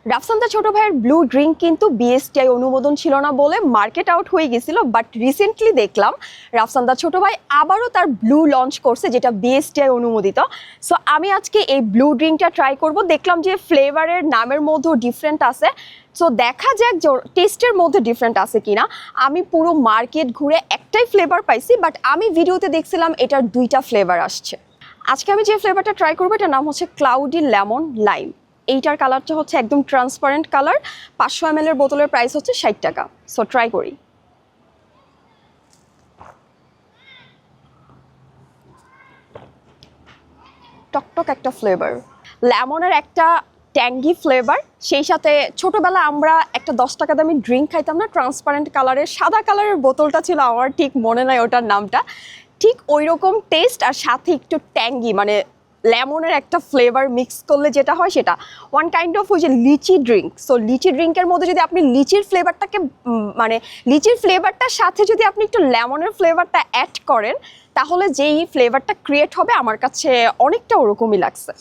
রাফসান দা ছোট ভাইয়ের blue drink কিন্তু বিএসটিআই অনুমোদন ছিল না বলে মার্কেট আউট হয়ে গেছিল, বাট রিসেন্টলি দেখলাম রাফসান দা ছোট ভাই আবারও তার ব্লু লঞ্চ করছে যেটা বিএসটিআই অনুমোদিত। সো আমি আজকে এই ব্লু ড্রিঙ্কটা ট্রাই করব। দেখলাম যে ফ্লেভারের নামের মধ্যেও ডিফারেন্ট আছে, সো দেখা যাক যে টেস্টের মধ্যে ডিফারেন্ট আছে কিনা। আমি পুরো মার্কেট ঘুরে একটাই ফ্লেভার পাইছি, বাট আমি ভিডিওতে দেখছিলাম এটার দুইটা ফ্লেভার আসছে। আজকে আমি যে ফ্লেভারটা ট্রাই করবো এটার নাম হচ্ছে ক্লাউডি লেমন লাইম। এইটার কালারটা হচ্ছে একদম ট্রান্সপারেন্ট কালার। 500 ml এর বোতলের প্রাইস হচ্ছে 60 টাকা। সো ট্রাই করি। টকটক একটা ফ্লেভার, লেমনের একটা ট্যাঙ্গি ফ্লেভার, সেই সাথে ছোটবেলা আমরা একটা 10 টাকা দামি ড্রিঙ্ক খাইতাম না, ট্রান্সপারেন্ট কালারের, সাদা কালারের বোতলটা ছিল, আমার ঠিক মনে নাই ওটার নামটা। ঠিক ওই রকম টেস্ট আর সাথে একটু ট্যাঙ্গি, মানে লেমনের একটা ফ্লেভার মিক্স করলে যেটা হয় সেটা ওয়ান কাইন্ড অফ ওই যে লিচি ড্রিঙ্ক। সো লিচি ড্রিঙ্কের মধ্যে যদি আপনি লিচির ফ্লেভারটাকে মানে লিচির ফ্লেভারটার সাথে যদি আপনি একটু লেমনের ফ্লেভারটা অ্যাড করেন, তাহলে যেই ফ্লেভারটা ক্রিয়েট হবে আমার কাছে অনেকটা ওরকমই লাগছে।